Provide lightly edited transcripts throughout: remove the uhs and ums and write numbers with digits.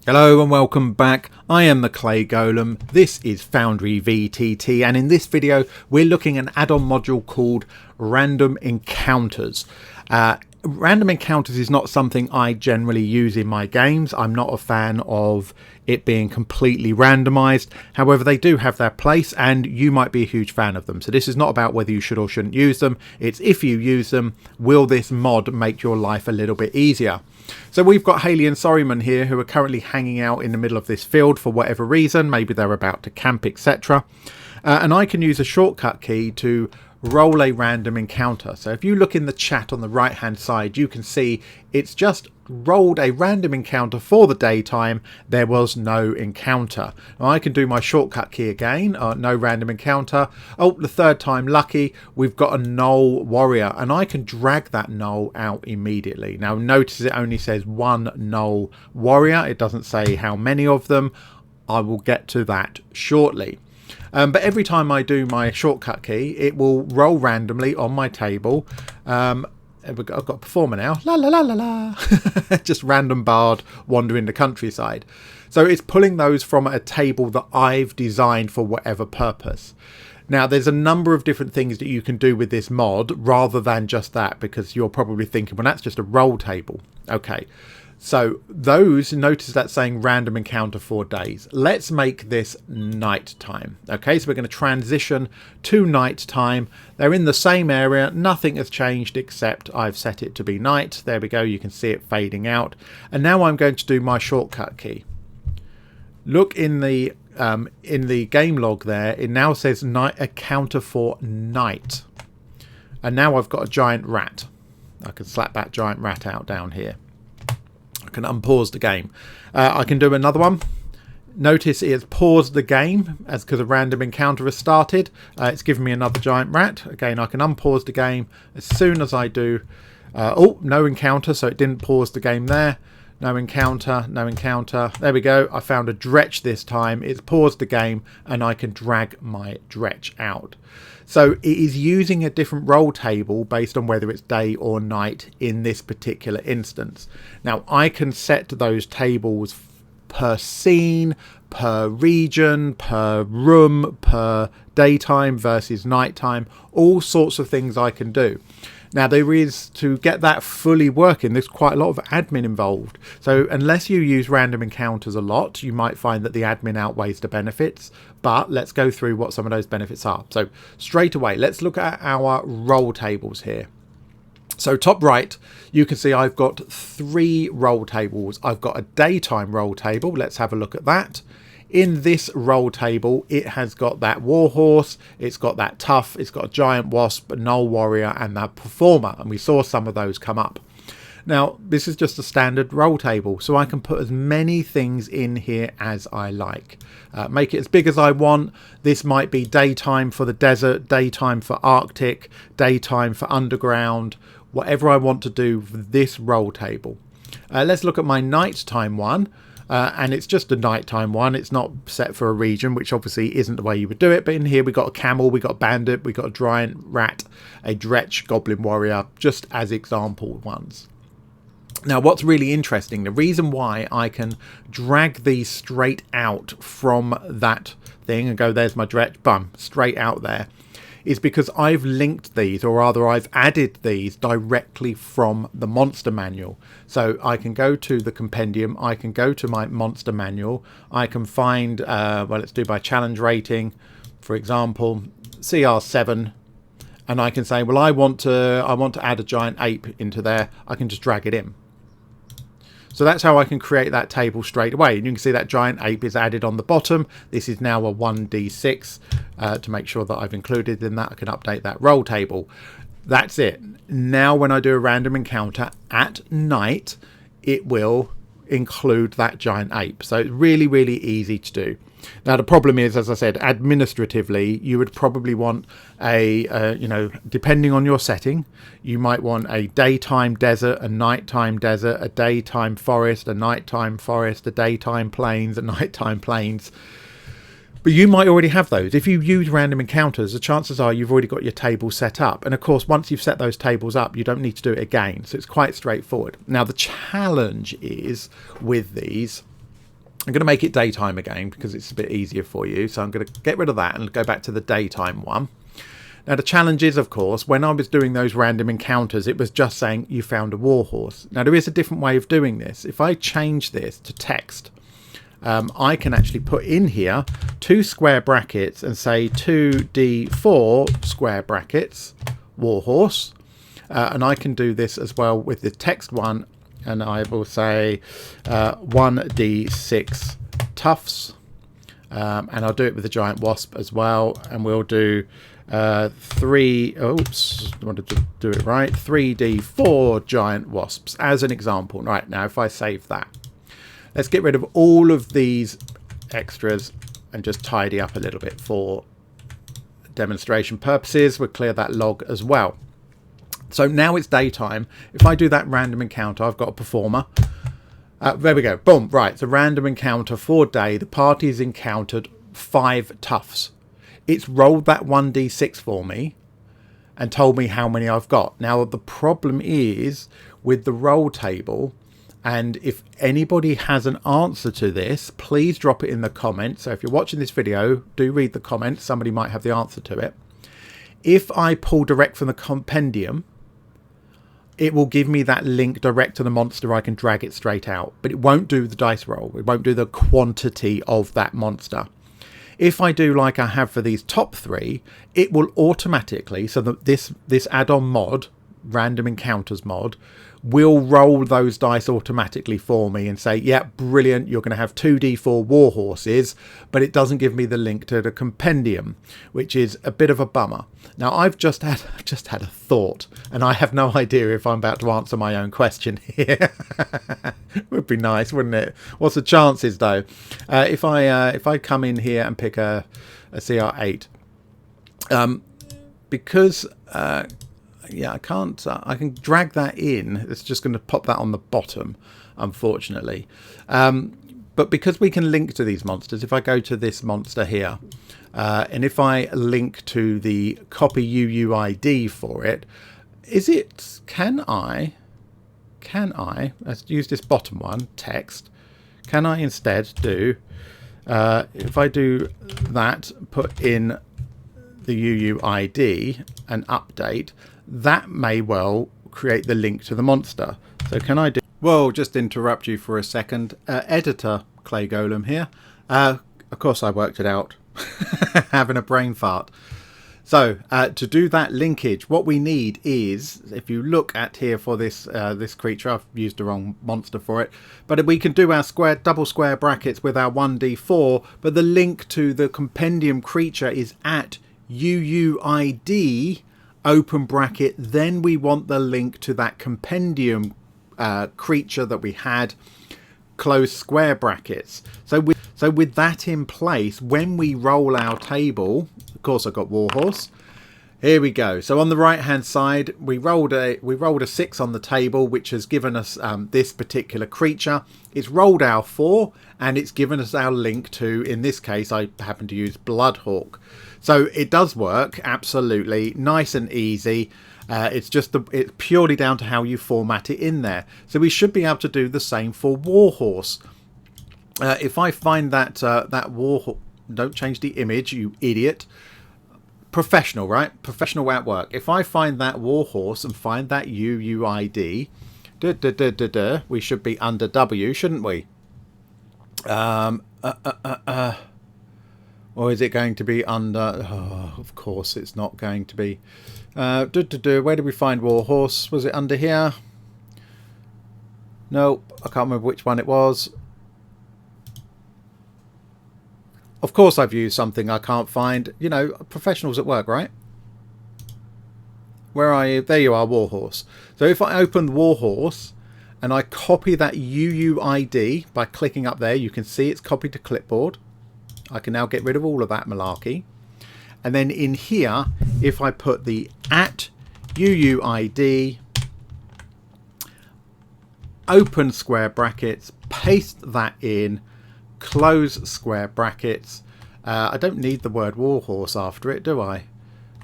Hello and welcome back. I am the Clay Golem. This is Foundry VTT, and in this video we're looking at an add-on module called Random Encounters. Random Encounters is not something I generally use in my games. I'm not a fan of it being completely randomized. However, they do have their place and you might be a huge fan of them. So this is not about whether you should or shouldn't use them. It's if you use them, will this mod make your life a little bit easier? So we've got Haley and Sorryman here who are currently hanging out in the middle of this field for whatever reason. Maybe they're about to camp, etc. And I can use a shortcut key to roll a random encounter. So if you look in the chat on the right hand side, you can see it's just rolled a random encounter for the daytime. There was no encounter. Now I can do my shortcut key again. No random encounter. Oh, the third time lucky, we've got a null warrior and I can drag that null out immediately. Now notice it only says one null warrior. It doesn't say how many of them. I will get to that shortly. But every time I do my shortcut key, it will roll randomly on my table. I've got a performer now. La la la la la. Just random bard wandering the countryside. So it's pulling those from a table that I've designed for whatever purpose. Now, there's a number of different things that you can do with this mod rather than just that, because you're probably thinking, well, that's just a roll table. Okay. So those, notice that saying random encounter 4 days. Let's make this night time. Okay, so we're going to transition to night time. They're in the same area. Nothing has changed except I've set it to be night. There we go. You can see it fading out. And now I'm going to do my shortcut key. Look in the game log there. It now says night encounter for night. And now I've got a giant rat. I can slap that giant rat out down here. I can unpause the game. I can do another one. Notice it's paused the game as because a random encounter has started. It's given me another giant rat. Again, I can unpause the game as soon as I do. Oh, no encounter, so it didn't pause the game there. No encounter, no encounter. There we go. I found a dretch this time. It's paused the game and I can drag my dretch out. So it is using a different roll table based on whether it's day or night in this particular instance. Now I can set those tables per scene, per region, per room, per daytime versus nighttime, all sorts of things I can do. Now there is, to get that fully working, there's quite a lot of admin involved. So unless you use random encounters a lot, you might find that the admin outweighs the benefits. But let's go through what some of those benefits are. So straight away, let's look at our roll tables here. So top right, you can see I've got 3 roll tables. I've got a daytime roll table. Let's have a look at that. In this roll table, it has got that warhorse, it's got that tough, it's got a giant wasp, a null warrior, and that performer. And we saw some of those come up. Now, this is just a standard roll table, so I can put as many things in here as I like. Make it as big as I want. This might be daytime for the desert, daytime for Arctic, daytime for underground, whatever I want to do with this roll table. Let's look at my nighttime one. And it's just a nighttime one. It's not set for a region, which obviously isn't the way you would do it. But in here we got a camel, we got a bandit, we got a giant rat, a dretch, goblin warrior, just as example ones. Now what's really interesting, the reason why I can drag these straight out from that thing and go, there's my dretch, bum, straight out there, is because I've linked these, or rather I've added these directly from the monster manual. So I can go to the compendium, I can go to my monster manual, I can find, well, let's do by challenge rating, for example, CR7, and I can say, well, I want to add a giant ape into there. I can just drag it in. So that's how I can create that table straight away. And you can see that giant ape is added on the bottom. This is now a 1d6 to make sure that I've included in that. I can update that roll table. That's it. Now when I do a random encounter at night, it will include that giant ape. So it's really, really easy to do. Now the problem is, as I said, administratively, you would probably want a, you know, depending on your setting, you might want a daytime desert, a nighttime desert, a daytime forest, a nighttime forest, a daytime plains, a nighttime plains. But you might already have those. If you use random encounters, the chances are you've already got your table set up. And of course, once you've set those tables up, you don't need to do it again. So it's quite straightforward. Now, the challenge is with these I'm going to make it daytime again because it's a bit easier for you. So I'm going to get rid of that and go back to the daytime one. Now the challenge is, of course, when I was doing those random encounters, it was just saying you found a warhorse. Now there is a different way of doing this. If I change this to text, I can actually put in here 2 square brackets and say 2d4 square brackets warhorse. And I can do this as well with the text one. And I will say 1d6 tufts. And I'll do it with the giant wasp as well. And we'll do 3d4 giant wasps as an example. Right, now if I save that, let's get rid of all of these extras and just tidy up a little bit for demonstration purposes. We'll clear that log as well. So now it's daytime. If I do that random encounter, I've got a performer. There we go. Boom. Right. It's a random encounter for day. The party's encountered 5 tufts. It's rolled that 1d6 for me and told me how many I've got. Now, the problem is with the roll table, and if anybody has an answer to this, please drop it in the comments. So if you're watching this video, do read the comments. Somebody might have the answer to it. If I pull direct from the compendium, it will give me that link direct to the monster. I can drag it straight out, but it won't do the dice roll. It won't do the quantity of that monster. If I do like I have for these top 3, it will automatically, so that this add-on mod, random encounters mod, will roll those dice automatically for me and say, yeah, brilliant, you're going to have 2d4 warhorses, but it doesn't give me the link to the compendium, which is a bit of a bummer. Now I've just had a thought, and I have no idea if I'm about to answer my own question here. Would be nice, wouldn't it? What's the chances though? If I come in here and pick a CR8, because yeah, I can't. I can drag that in. It's just going to pop that on the bottom, unfortunately. But because we can link to these monsters, if I go to this monster here, and if I link to the copy UUID for it, is it? Can I? Let's use this bottom one, text. Can I instead do? If I do that, put in the UUID and update. That may well create the link to the monster. So can I do... Well, just interrupt you for a second. Editor Clay Golem here. Of course I worked it out. Having a brain fart. So to do that linkage, what we need is, if you look at here for this this creature, I've used the wrong monster for it, but we can do our double square brackets with our 1d4, but the link to the compendium creature is at UUID open bracket, then we want the link to that compendium creature that we had, close square brackets. So with that in place, when we roll our table, of course I've got warhorse. Here we go. So on the right hand side, we rolled a 6 on the table, which has given us this particular creature. It's rolled our 4, and it's given us our link to, in this case, I happen to use Bloodhawk. So it does work, absolutely nice and easy. It's purely down to how you format it in there. So we should be able to do the same for Warhorse. If I find that Warhorse, don't change the image, you idiot. Professional, right? Professional at work. If I find that Warhorse and find that UUID, we should be under W, shouldn't we? Or is it going to be under... Oh, of course it's not going to be. Where did we find Warhorse? Was it under here? No, I can't remember which one it was. Of course I've used something I can't find. You know, professionals at work, right? Where are you? There you are, Warhorse. So if I open Warhorse and I copy that UUID by clicking up there, you can see it's copied to clipboard. I can now get rid of all of that malarkey. And then in here, if I put the at UUID, open square brackets, paste that in, close square brackets. I don't need the word Warhorse after it, do I?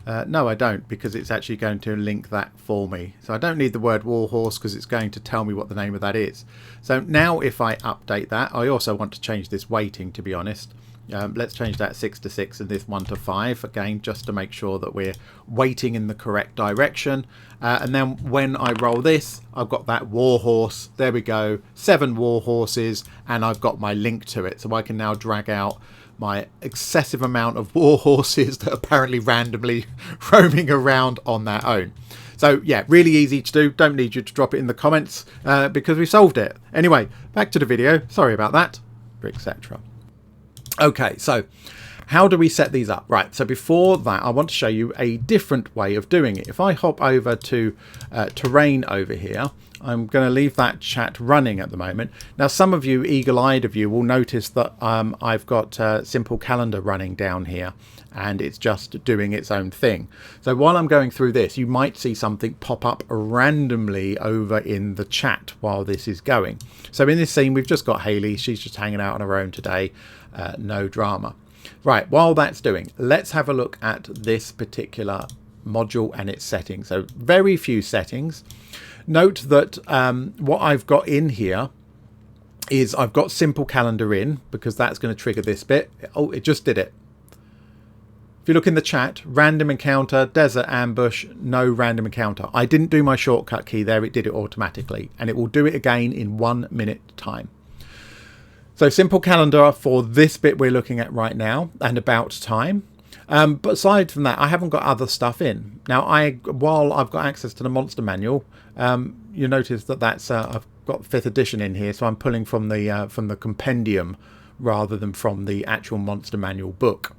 No, I don't, because it's actually going to link that for me. So I don't need the word warhorse because it's going to tell me what the name of that is. So now if I update that, I also want to change this weighting, to be honest. Let's change that 6 to 6 and this 1 to 5 again, just to make sure that we're weighting in the correct direction. And then when I roll this, I've got that warhorse. There we go, 7 warhorses, and I've got my link to it. So I can now drag out my excessive amount of war horses that are apparently randomly roaming around on their own. So yeah, really easy to do. Don't need you to drop it in the comments because we solved it. Anyway, back to the video. Sorry about that, etc. Okay, so how do we set these up? Right, so before that, I want to show you a different way of doing it. If I hop over to terrain over here, I'm going to leave that chat running at the moment. Now, some of you, eagle-eyed of you, will notice that I've got Simple Calendar running down here, and it's just doing its own thing. So while I'm going through this, you might see something pop up randomly over in the chat while this is going. So in this scene, we've just got Hayley. She's just hanging out on her own today. No drama. Right, while that's doing, let's have a look at this particular module and its settings. So very few settings. Note that what I've got in here is I've got Simple Calendar in because that's going to trigger this bit. Oh, it just did it. If you look in the chat, random encounter, desert ambush, no random encounter. I didn't do my shortcut key there. It did it automatically, and it will do it again in 1 minute time. So Simple Calendar for this bit we're looking at right now, and about time. But aside from that, I haven't got other stuff in. Now, while I've got access to the monster manual, you notice that that's I've got 5th edition in here, so I'm pulling from the Compendium rather than from the actual monster manual book.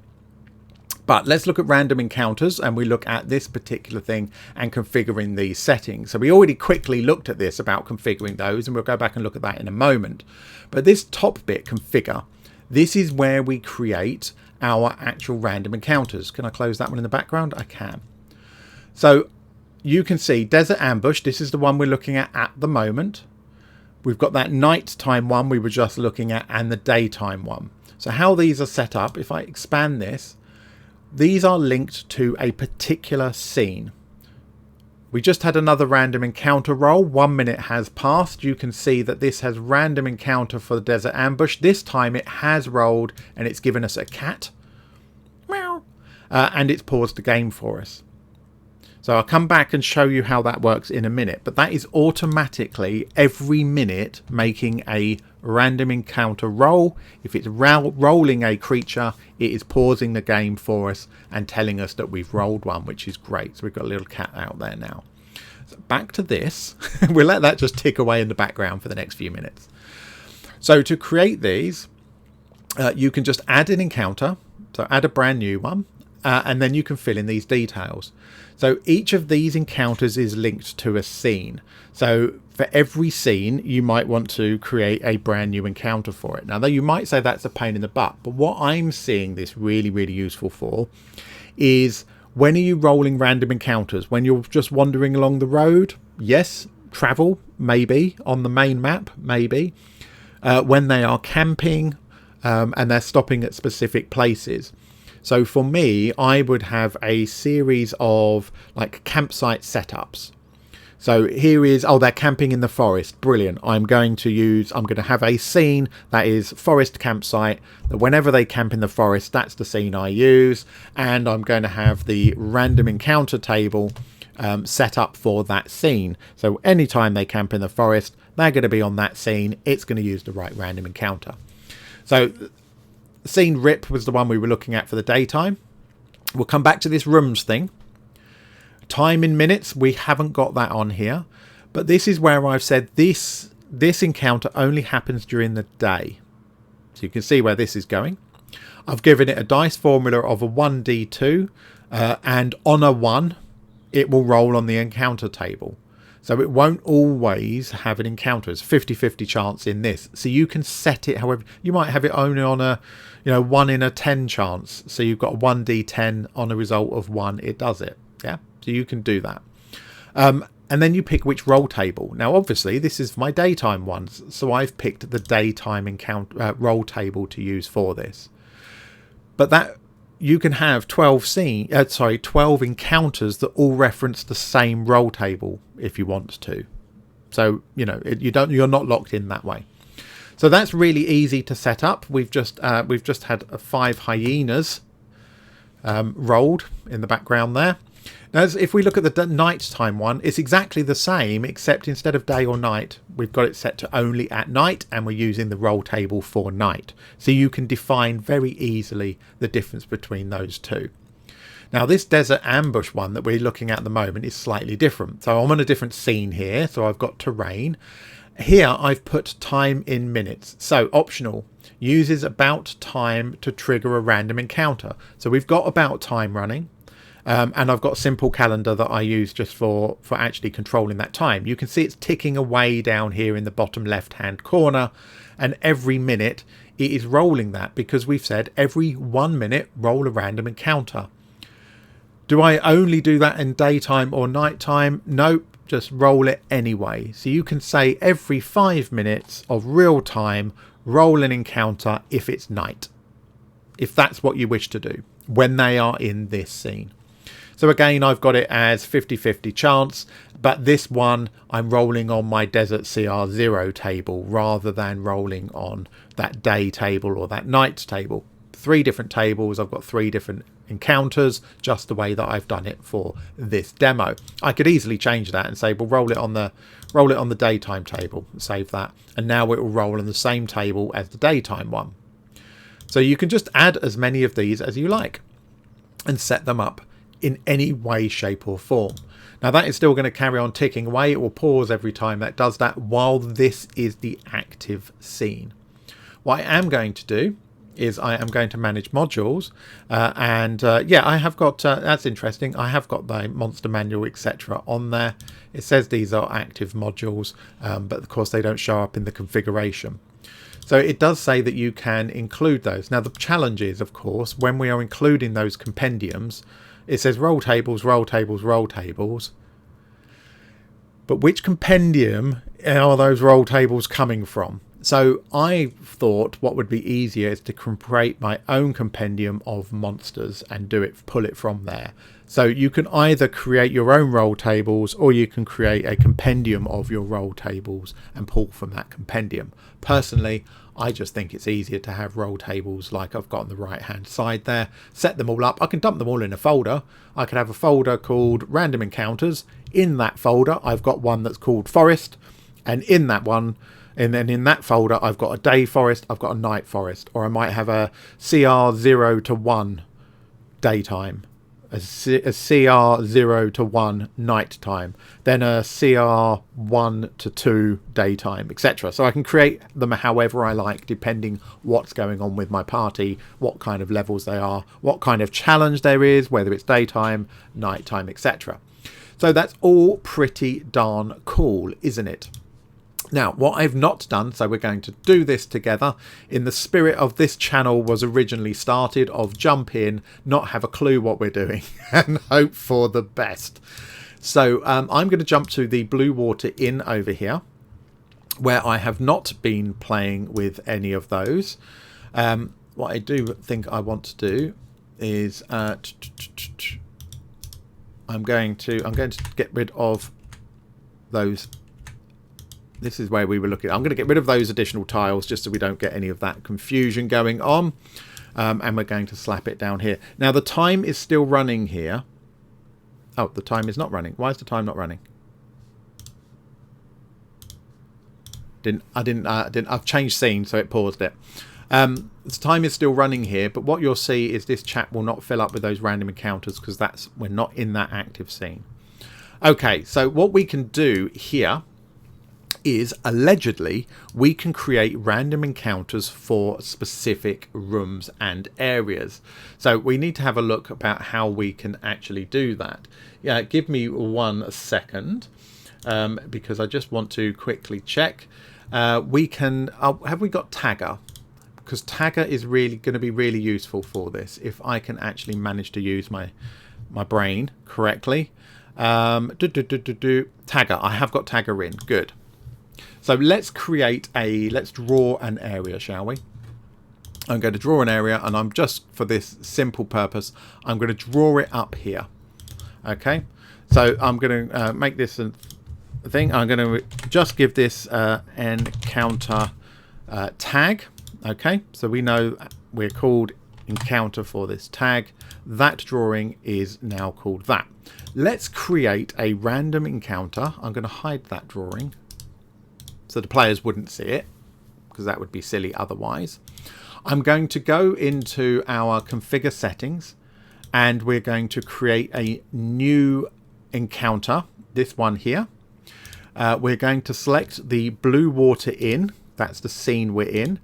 But let's look at random encounters, and we look at this particular thing and configuring these settings. So we already quickly looked at this about configuring those, and we'll go back and look at that in a moment. But this top bit, configure, this is where we create our actual random encounters. Can I close that one in the background? I can. So you can see Desert Ambush. This is the one we're looking at the moment. We've got that nighttime one we were just looking at and the daytime one. So how these are set up, if I expand this, these are linked to a particular scene. We just had another random encounter roll. 1 minute has passed. You can see that this has random encounter for the Desert Ambush. This time it has rolled and it's given us a cat. Meow. And it's paused the game for us. So I'll come back and show you how that works in a minute. But that is automatically every minute making a random encounter roll. If it's rolling a creature, it is pausing the game for us and telling us that we've rolled one, which is great. So we've got a little cat out there now. So back to this. We'll let that just tick away in the background for the next few minutes. So to create these, you can just add an encounter. So add a brand new one. And then you can fill in these details. So each of these encounters is linked to a scene. So for every scene, you might want to create a brand new encounter for it. Now, though you might say that's a pain in the butt, but what I'm seeing this really, really useful for is when are you rolling random encounters? When you're just wandering along the road? Yes. Travel? Maybe. On the main map? Maybe. When they are camping and they're stopping at specific places. So for me, I would have a series of like campsite setups. So here is, oh, they're camping in the forest. Brilliant. I'm going to have a scene that is forest campsite, that whenever they camp in the forest, that's the scene I use. And I'm going to have the random encounter table set up for that scene. So anytime they camp in the forest, they're going to be on that scene. It's going to use the right random encounter. So scene rip was the one we were looking at for the daytime. We'll come back to this rooms thing. Time in minutes, we haven't got that on here, but this is where I've said this encounter only happens during the day. So you can see where this is going. I've given it a dice formula of a 1d2 and on a 1 it will roll on the encounter table. So it won't always have an encounter. It's 50-50 chance in this. So you can set it however. You might have it only on a 1 in a 10 chance. So you've got a 1d10 on a result of 1. It does it. Yeah. So you can do that. And then you pick which roll table. Now, obviously, this is my daytime ones. So I've picked the daytime encounter roll table to use for this. But that you can have 12 encounters that all reference the same roll table if you want to. So, you know, you're not locked in that way. So that's really easy to set up. We've just had 5 hyenas rolled in the background there. Now, if we look at the nighttime one, it's exactly the same, except instead of day or night, we've got it set to only at night, and we're using the roll table for night. So you can define very easily the difference between those two. Now, this desert ambush one that we're looking at the moment is slightly different. So I'm on a different scene here. So I've got terrain. Here I've put time in minutes. So optional, uses about time to trigger a random encounter. So we've got about time running. And I've got a simple calendar that I use just for actually controlling that time. You can see it's ticking away down here in the bottom left hand corner, and every minute it is rolling that, because we've said every 1 minute roll a random encounter. Do I only do that in daytime or nighttime? Nope, just roll it anyway. So you can say every 5 minutes of real time roll an encounter if it's night, if that's what you wish to do when they are in this scene. So again, I've got it as 50-50 chance, but this one I'm rolling on my Desert CR0 table rather than rolling on that day table or that night table. 3 different tables, I've got 3 different encounters, just the way that I've done it for this demo. I could easily change that and say, well, roll it on the daytime table, save that, and now it will roll on the same table as the daytime one. So you can just add as many of these as you like and set them up in any way, shape or form. Now that is still going to carry on ticking away. It will pause every time that does that while this is the active scene. What I am going to do is I am going to manage modules, yeah, I have got that's interesting, I have got the monster manual etc on there. It says these are active modules, but of course they don't show up in the configuration. So it does say that you can include those. Now the challenge is, of course, when we are including those compendiums, it says roll tables, roll tables, roll tables. But which compendium are those roll tables coming from? So I thought what would be easier is to create my own compendium of monsters and pull it from there. So you can either create your own roll tables, or you can create a compendium of your roll tables and pull from that compendium. Personally, I just think it's easier to have roll tables like I've got on the right hand side there. Set them all up. I can dump them all in a folder. I could have a folder called Random Encounters. In that folder, I've got one that's called Forest. And in that one, and then in that folder, I've got a day forest, I've got a night forest. Or I might have a CR0 to 1 daytime, a CR0 to 1 nighttime, then a CR1 to 2 daytime, etc. So I can create them however I like, depending what's going on with my party, what kind of levels they are, what kind of challenge there is, whether it's daytime, nighttime, etc. So that's all pretty darn cool, isn't it? Now, what I've not done, so we're going to do this together in the spirit of this channel was originally started, of jump in, not have a clue what we're doing and hope for the best. So I'm going to jump to the Blue Water Inn over here, where I have not been playing with any of those. What I do think I want to do is I'm going to get rid of those. This is where we were looking. I'm going to get rid of those additional tiles just so we don't get any of that confusion going on. And we're going to slap it down here. Now the time is still running here. Oh, the time is not running. Why is the time not running? I've changed scene, so it paused it. The time is still running here, but what you'll see is this chat will not fill up with those random encounters because we're not in that active scene. Okay, so what we can do here is allegedly we can create random encounters for specific rooms and areas. So we need to have a look about how we can actually do that. Yeah, give me 1 second because I just want to quickly check. We can have we got Tagger? Because Tagger is really going to be really useful for this if I can actually manage to use my brain correctly. Tagger, I have got Tagger in. Good. So let's draw an area, shall we? I'm going to draw an area, and I'm just, for this simple purpose, I'm going to draw it up here. Okay, so I'm going to make this a thing. I'm going to just give this encounter tag. Okay, so we know we're called encounter for this tag. That drawing is now called that. Let's create a random encounter. I'm going to hide that drawing so the players wouldn't see it, because that would be silly otherwise. I'm going to go into our configure settings, and we're going to create a new encounter, this one here. We're going to select the blue water inn, that's the scene we're in,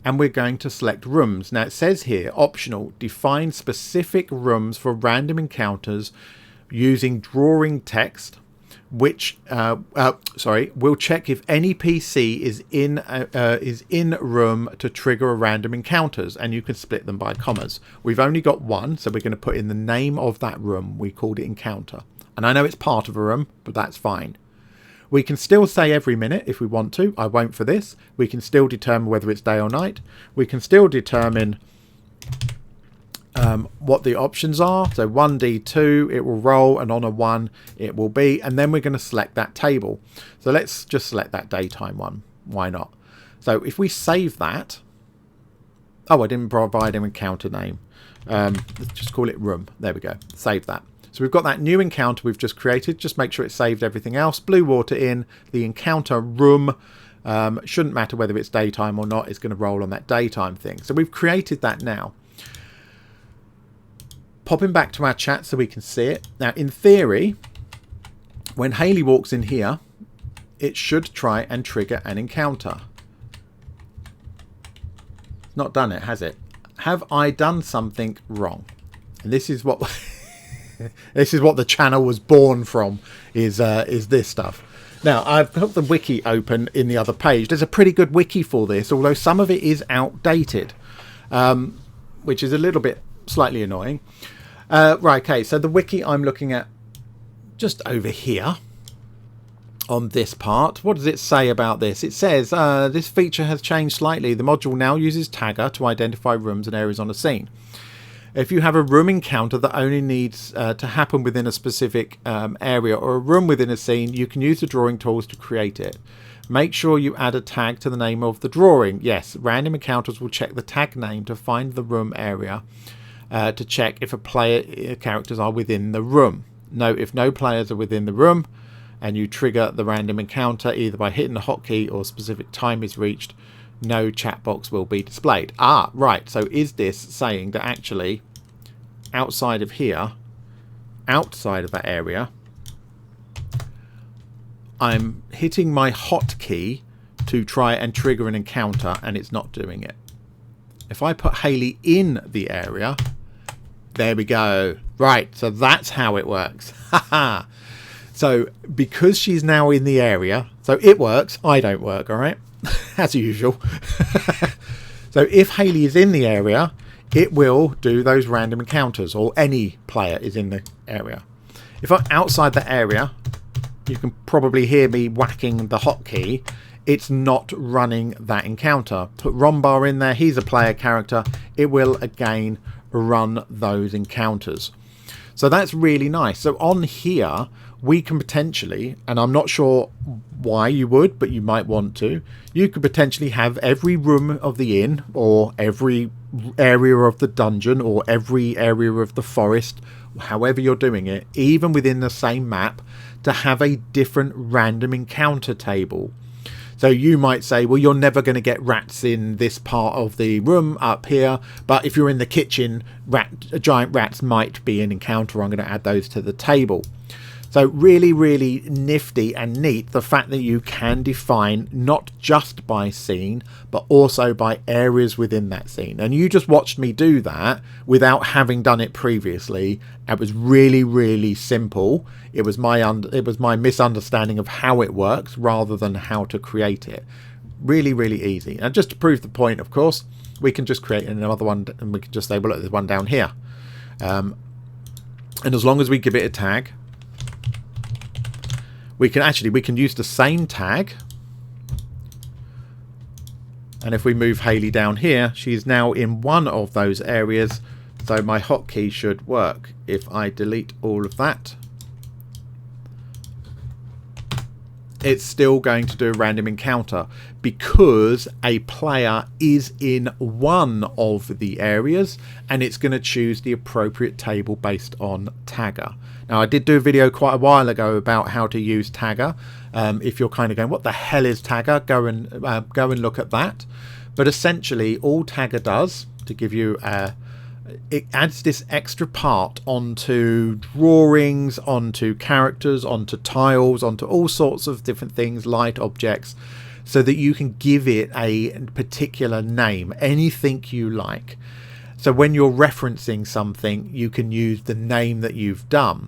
and we're going to select rooms. Now it says here, optional, define specific rooms for random encounters using drawing text, which we'll check if any PC is in room to trigger a random encounters, and you can split them by commas. We've only got one, so we're going to put in the name of that room. We called it encounter, and I know it's part of a room, but that's fine. We can still say every minute if we want to. I won't for this. We can still determine whether it's day or night. We can still determine what the options are. So 1D2, it will roll, and on a 1 it will be, and then we're going to select that table. So let's just select that daytime one. Why not? So if we save that, oh, I didn't provide an encounter name. Let's just call it room. There we go. Save that. So we've got that new encounter we've just created. Just make sure it saved everything else. Blue water in the encounter room. Shouldn't matter whether it's daytime or not. It's going to roll on that daytime thing. So we've created that now. Popping back to our chat so we can see it. Now, in theory, when Hayley walks in here, it should try and trigger an encounter. It's not done it, has it? Have I done something wrong? And this is what this is what the channel was born from, is this stuff. Now, I've got the wiki open in the other page. There's a pretty good wiki for this, although some of it is outdated, which is a little bit slightly annoying. Right, okay, so the wiki I'm looking at just over here on this part. What does it say about this? It says, this feature has changed slightly. The module now uses tagger to identify rooms and areas on a scene. If you have a room encounter that only needs to happen within a specific area or a room within a scene, you can use the drawing tools to create it. Make sure you add a tag to the name of the drawing. Yes, random encounters will check the tag name to find the room area. To check if a player characters are within the room. Note, if no players are within the room and you trigger the random encounter either by hitting the hotkey or a specific time is reached, no chat box will be displayed. Ah, right. So is this saying that actually outside of here, outside of that area, I'm hitting my hotkey to try and trigger an encounter and it's not doing it? If I put Hayley in the area, there we go. Right, so that's how it works. Haha. So because she's now in the area, so it works, I don't work, all right? As usual. So if Hayley is in the area, it will do those random encounters, or any player is in the area. If I'm outside the area, you can probably hear me whacking the hotkey. It's not running that encounter. Put Rombar in there, he's a player character. It will again run those encounters. So that's really nice. So on here, we can potentially, and I'm not sure why you would, but you might want to, you could potentially have every room of the inn, or every area of the dungeon, or every area of the forest, however you're doing it, even within the same map, to have a different random encounter table. So you might say, well, you're never going to get rats in this part of the room up here, but if you're in the kitchen, giant rats might be an encounter. I'm going to add those to the table. So really, really nifty and neat, the fact that you can define not just by scene, but also by areas within that scene. And you just watched me do that without having done it previously. It was really, really simple. It was my misunderstanding of how it works rather than how to create it. Really, really easy. And just to prove the point, of course, we can just create another one, and we can just say, well, look, there's one down here. And as long as we give it a tag, we can use the same tag And if we move Hayley down here, she's now in one of those areas. So my hotkey should work. If I delete all of that, it's still going to do a random encounter because a player is in one of the areas and it's going to choose the appropriate table based on tagger. Now, I did do a video quite a while ago about how to use tagger. If you're kind of going, what the hell is tagger? Go and look at that. But essentially all tagger does, to give you it adds this extra part onto drawings, onto characters, onto tiles, onto all sorts of different things, light objects, so that you can give it a particular name, anything you like. So when you're referencing something, you can use the name that you've done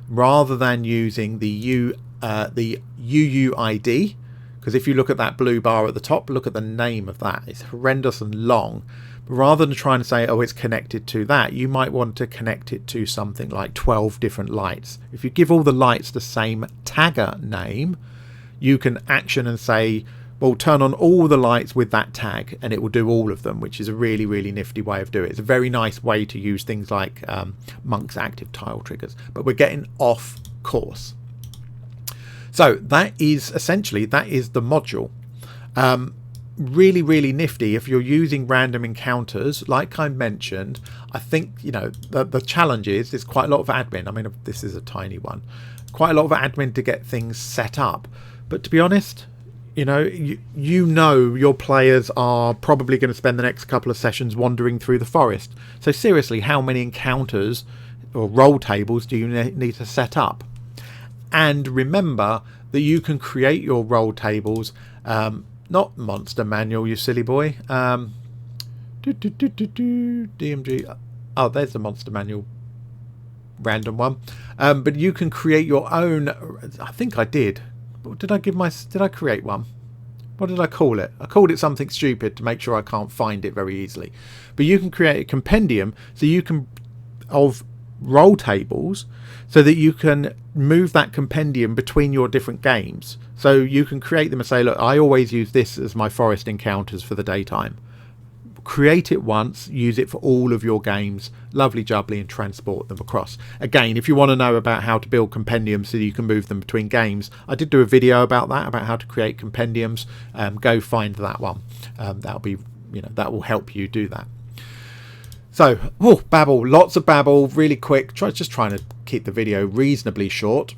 rather than using the UUID, because if you look at that blue bar at the top, look at the name of that. It's horrendous and long. Rather than trying to say, oh, it's connected to that, you might want to connect it to something like 12 different lights. If you give all the lights the same tagger name, you can action and say, well, turn on all the lights with that tag, and it will do all of them, which is a really, really nifty way of doing it. It's a very nice way to use things like Monk's active tile triggers. But we're getting off course. So that is essentially, that is the module. Really, really nifty if you're using random encounters. Like I mentioned, I think, you know, the challenge is there's quite a lot of admin. I mean, this is a tiny one. Quite a lot of admin to get things set up. But to be honest, you know your players are probably going to spend the next couple of sessions wandering through the forest. So seriously, how many encounters or roll tables do you need to set up? And remember that you can create your roll tables, not monster manual, you silly boy. DMG. Oh, there's the monster manual random one. But you can create your own. I think I did. Did I create one? What did I call it? I called it something stupid to make sure I can't find it very easily. But you can create a compendium so you can of roll tables so that you can move that compendium between your different games. So you can create them and say, look, I always use this as my forest encounters for the daytime. Create it once, use it for all of your games, lovely jubbly, and transport them across. Again, if you want to know about how to build compendiums so you can move them between games, I did do a video about that, about how to create compendiums. Go find that one. That'll be, you know, that will help you do that. So, babble, lots of babble, really quick. Just trying to keep the video reasonably short.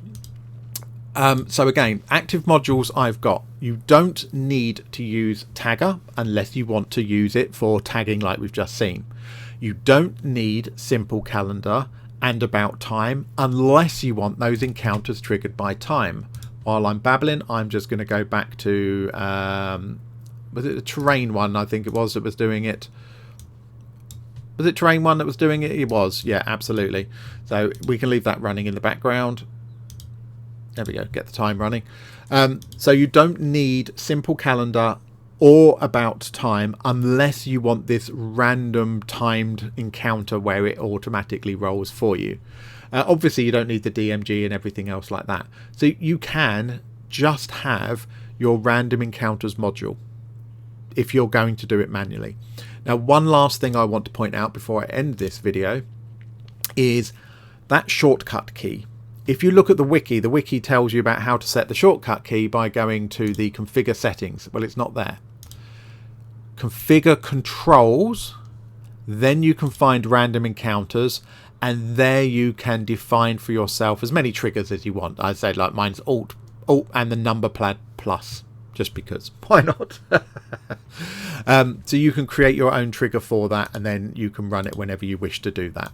So again, active modules I've got. You don't need to use tagger unless you want to use it for tagging like we've just seen. You don't need simple calendar and about time unless you want those encounters triggered by time. While I'm babbling, I'm just going to go back to, was it the terrain one? I think it was that was doing it. Was it terrain one that was doing it? It was, yeah, absolutely. So we can leave that running in the background. There we go, get the time running. So you don't need simple calendar or about time unless you want this random timed encounter where it automatically rolls for you. Obviously you don't need the DMG and everything else like that. So you can just have your random encounters module if you're going to do it manually. Now, one last thing I want to point out before I end this video is that shortcut key. If you look at the wiki tells you about how to set the shortcut key by going to the configure settings. Well, it's not there. Configure controls, then you can find random encounters, and there you can define for yourself as many triggers as you want. I'd say like mine's Alt and the number pad plus, just because. Why not? So you can create your own trigger for that, and then you can run it whenever you wish to do that.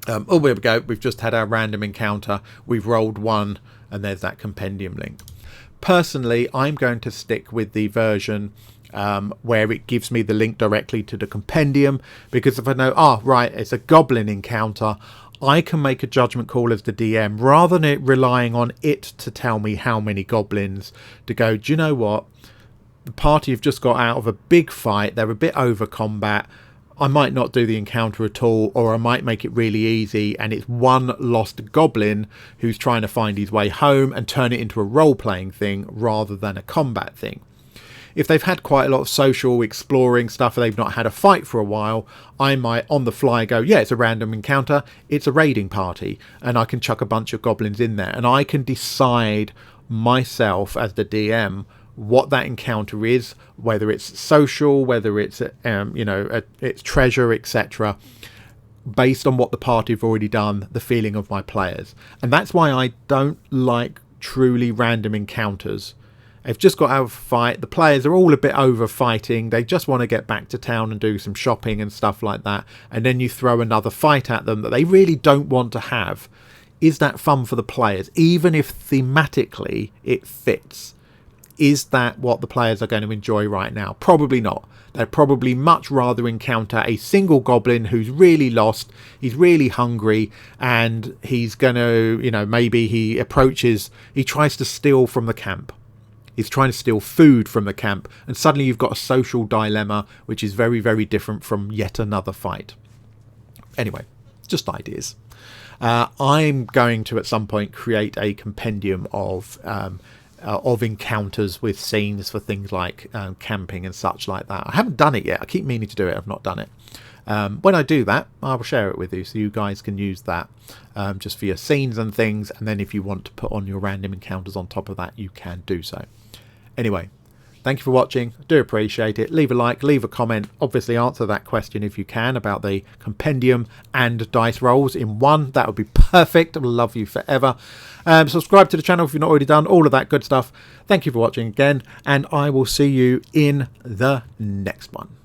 Oh, there we go. We've just had our random encounter. We've rolled one, and there's that compendium link. Personally, I'm going to stick with the version where it gives me the link directly to the compendium, because if I know, right, it's a goblin encounter, I can make a judgment call as the DM rather than it relying on it to tell me how many goblins to go, do you know what? The party have just got out of a big fight. They're a bit over combat. I might not do the encounter at all, or I might make it really easy and it's one lost goblin who's trying to find his way home and turn it into a role-playing thing rather than a combat thing. if they've had quite a lot of social exploring stuff, they've not had a fight for a while, I might on the fly go, yeah, it's a random encounter, it's a raiding party, and I can chuck a bunch of goblins in there, and I can decide myself as the DM what that encounter is, whether it's social, whether it's it's treasure, etc., based on what the party have already done, the feeling of my players. And that's why I don't like truly random encounters. They've just got to have a fight. The players are all a bit over fighting. They just want to get back to town and do some shopping and stuff like that. And then you throw another fight at them that they really don't want to have. Is that fun for the players? Even if thematically it fits. Is that what the players are going to enjoy right now? Probably not. They'd probably much rather encounter a single goblin who's really lost, he's really hungry, and he's going to, maybe he tries to steal from the camp. He's trying to steal food from the camp, and suddenly you've got a social dilemma, which is very, very different from yet another fight. Anyway, just ideas. I'm going to, at some point, create a compendium of encounters with scenes for things like camping and such like that. I haven't done it yet. I keep meaning to do it. I've not done it. When I do that, I will share it with you so you guys can use that just for your scenes and things. And then if you want to put on your random encounters on top of that, you can do so. Anyway, thank you for watching. I do appreciate it. Leave a like, leave a comment. Obviously answer that question if you can about the compendium and dice rolls in one. That would be perfect. I will love you forever. Subscribe to the channel if you've not already done. All of that good stuff. Thank you for watching again, and I will see you in the next one.